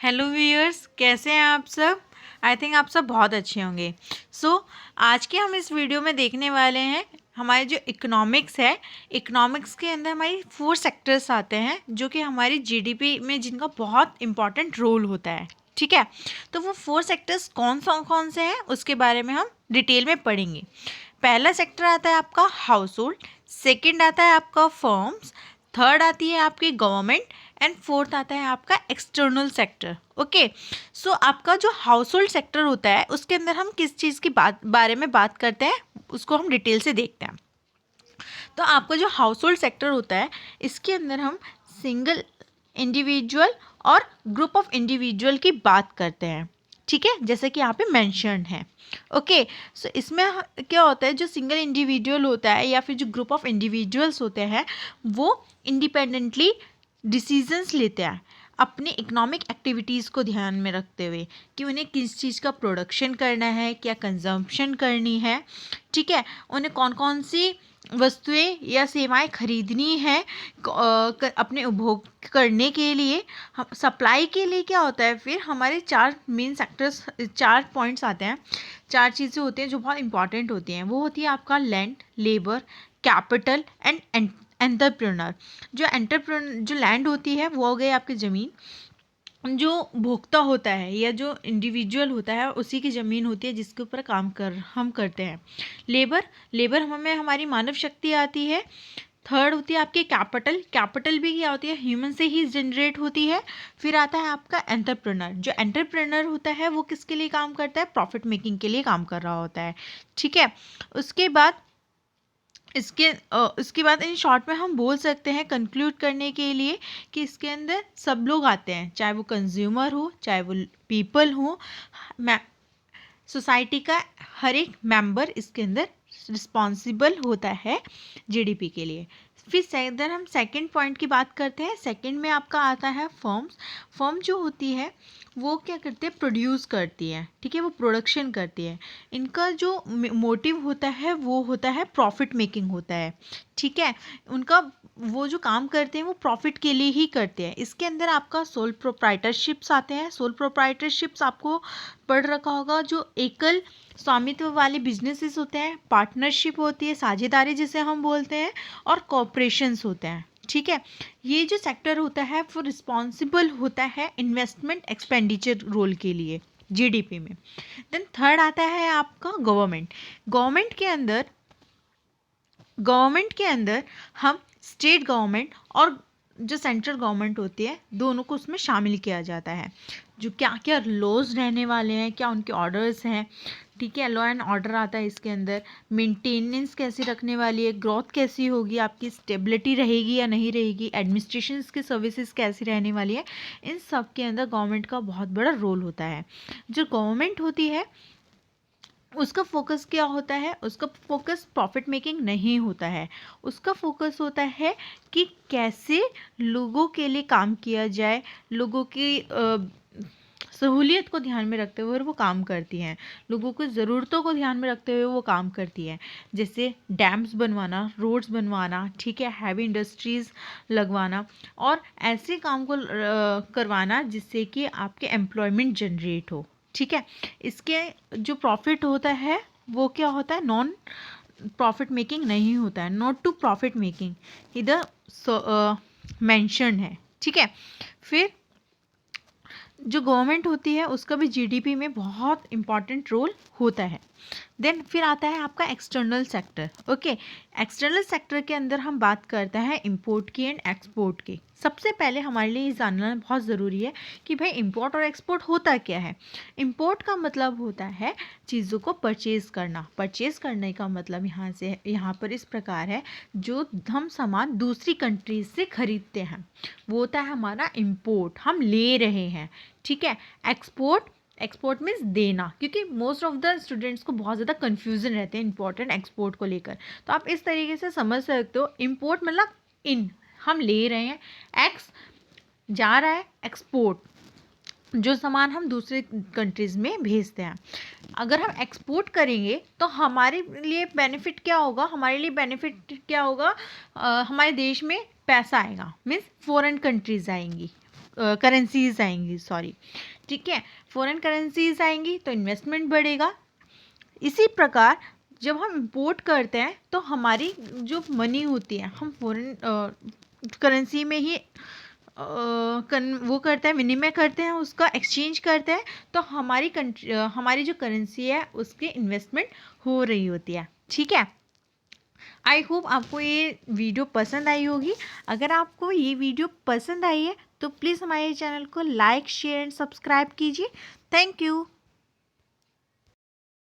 Hello viewers, कैसे हैं आप सब। आई थिंक आप सब बहुत अच्छे होंगे। आज के हम इस वीडियो में देखने वाले हैं हमारे जो इकोनॉमिक्स है। इकोनॉमिक्स के अंदर हमारी 4 सेक्टर्स आते हैं जो कि हमारी जीडीपी में जिनका बहुत इम्पॉर्टेंट रोल होता है। ठीक है, तो वो 4 सेक्टर्स कौन से हैं उसके बारे में हम डिटेल में पढ़ेंगे। पहला सेक्टर आता है आपका हाउस होल्ड, सेकेंड आता है आपका फर्म्स, थर्ड आती है आपकी गवर्नमेंट एंड फोर्थ आता है आपका एक्सटर्नल सेक्टर। ओके, सो आपका जो हाउस होल्ड सेक्टर होता है उसके अंदर हम किस चीज़ की बारे में बात करते हैं उसको हम डिटेल से देखते हैं। तो आपका जो हाउस होल्ड सेक्टर होता है इसके अंदर हम सिंगल इंडिविजुअल और ग्रुप ऑफ इंडिविजुअल की बात करते हैं। ठीक है, जैसे कि यहाँ पे मेंशन्ड है। ओके, सो इसमें क्या होता है, जो सिंगल इंडिविजुअल होता है या फिर जो ग्रुप ऑफ इंडिविजुअल्स होते हैं वो इंडिपेंडेंटली डिसीजंस लेते हैं अपनी इकोनॉमिक एक्टिविटीज़ को ध्यान में रखते हुए कि उन्हें किस चीज़ का प्रोडक्शन करना है, क्या कंजम्पशन करनी है। ठीक है, उन्हें कौन कौन सी वस्तुएं या सेवाएं खरीदनी है अपने उपभोग करने के लिए। सप्लाई के लिए क्या होता है, फिर हमारे 4 मेन सेक्टर्स, 4 पॉइंट्स आते हैं, 4 चीज़ें होती हैं जो बहुत इंपॉर्टेंट होती हैं। वो होती है आपका land, labour, capital and entrepreneur. जो लैंड होती है वो हो गई आपकी ज़मीन, जो भोक्ता होता है या जो इंडिविजुअल होता है उसी की ज़मीन होती है जिसके ऊपर हम करते हैं। लेबर हमें हमारी मानव शक्ति आती है। थर्ड होती है आपकी कैपिटल भी क्या होती है, ह्यूमन से ही जनरेट होती है। फिर आता है आपका एंटरप्रेन्योर। जो एंटरप्रेन्योर होता है वो किसके लिए काम करता है, प्रॉफिट मेकिंग के लिए काम कर रहा होता है। ठीक है, उसके बाद इसके बाद इन शॉर्ट में हम बोल सकते हैं कंक्लूड करने के लिए कि इसके अंदर सब लोग आते हैं, चाहे वो कंज्यूमर हो, चाहे वो पीपल हो, सोसाइटी का हर एक मेंबर इसके अंदर रिस्पॉन्सिबल होता है जीडीपी के लिए। फिर इधर हम सेकंड पॉइंट की बात करते हैं। सेकंड में आपका आता है फर्म जो होती है वो क्या करते हैं, प्रोड्यूस करती है। ठीक है, वो प्रोडक्शन करती है। इनका जो मोटिव होता है वो होता है प्रॉफिट मेकिंग होता है। ठीक है, उनका वो जो काम करते हैं वो प्रॉफिट के लिए ही करते हैं। इसके अंदर आपका सोल प्रोप्राइटरशिप्स आते हैं। सोल प्रोप्राइटरशिप्स आपको पढ़ रखा होगा, जो एकल स्वामित्व वाले बिजनेसेस होते हैं, पार्टनरशिप होती है, साझेदारी जिसे हम बोलते हैं, और कॉर्पोरेशंस होते हैं। ठीक है, ये जो सेक्टर होता है वो रिस्पॉन्सिबल होता है इन्वेस्टमेंट एक्सपेंडिचर रोल के लिए जीडीपी में। देन थर्ड आता है आपका गवर्नमेंट के अंदर हम स्टेट गवर्नमेंट और जो सेंट्रल गवर्नमेंट होती है दोनों को उसमें शामिल किया जाता है। जो क्या क्या लॉज रहने वाले हैं, क्या उनके ऑर्डर्स हैं। ठीक है, लॉ एंड ऑर्डर आता है इसके अंदर। मेंटेनेंस कैसे रखने वाली है, ग्रोथ कैसी होगी, आपकी स्टेबिलिटी रहेगी या नहीं रहेगी, एडमिनिस्ट्रेशन की सर्विसेज कैसी रहने वाली है, इन सब के अंदर गवर्नमेंट का बहुत बड़ा रोल होता है। जो गवर्नमेंट होती है उसका फोकस क्या होता है, उसका फोकस प्रॉफिट मेकिंग नहीं होता है। उसका फोकस होता है कि कैसे लोगों के लिए काम किया जाए, लोगों की सहूलियत को ध्यान में रखते हुए वो काम करती हैं, लोगों की ज़रूरतों को ध्यान में रखते हुए वो काम करती हैं। जैसे डैम्स बनवाना, रोड्स बनवाना, ठीक है, हैवी इंडस्ट्रीज़ लगवाना और ऐसे काम को करवाना जिससे कि आपके एम्प्लॉयमेंट जनरेट हो। ठीक है, इसके जो प्रॉफिट होता है वो क्या होता है, नॉन प्रॉफिट मेकिंग नहीं होता है, नॉट टू प्रॉफिट मेकिंग इधर मेंशन है। ठीक है, फिर जो गवर्नमेंट होती है उसका भी जीडीपी में बहुत इंपॉर्टेंट रोल होता है। देन फिर आता है आपका external sector. Okay, external sector के अंदर हम बात करते हैं इंपोर्ट की एंड एक्सपोर्ट की। सबसे पहले हमारे लिए ये जानना बहुत ज़रूरी है कि भाई इंपोर्ट और एक्सपोर्ट होता क्या है। इंपोर्ट का मतलब होता है चीज़ों को परचेज़ करना। परचेज़ करने का मतलब यहाँ पर इस प्रकार है, जो हम सामान दूसरी कंट्रीज से खरीदते हैं वो होता है हमारा इंपोर्ट, हम ले रहे हैं। ठीक है, एक्सपोर्ट मीन्स देना, क्योंकि मोस्ट ऑफ द स्टूडेंट्स को बहुत ज़्यादा कन्फ्यूजन रहते हैं इंपॉर्टेंट एक्सपोर्ट को लेकर। तो आप इस तरीके से समझ सकते हो, इंपोर्ट मतलब हम ले रहे हैं, एक्स जा रहा है, एक्सपोर्ट जो सामान हम दूसरे कंट्रीज़ में भेजते हैं। अगर हम एक्सपोर्ट करेंगे तो हमारे लिए बेनिफिट क्या होगा, हमारे देश में पैसा आएगा, मीन्स फॉरेन कंट्रीज़ आएंगी। करेंसीज आएंगी, सॉरी, ठीक है, फॉरेन करेंसीज आएंगी तो इन्वेस्टमेंट बढ़ेगा। इसी प्रकार जब हम इंपोर्ट करते हैं तो हमारी जो मनी होती है हम फॉरेन करेंसी में ही वो करते हैं, विनिमय करते हैं, उसका एक्सचेंज करते हैं, तो हमारी जो करेंसी है उसकी इन्वेस्टमेंट हो रही होती है, ठीक है। आई होप आपको ये वीडियो पसंद आई होगी। अगर आपको ये वीडियो पसंद आई है तो प्लीज़ हमारे चैनल को लाइक, शेयर एंड सब्सक्राइब कीजिए। Thank you.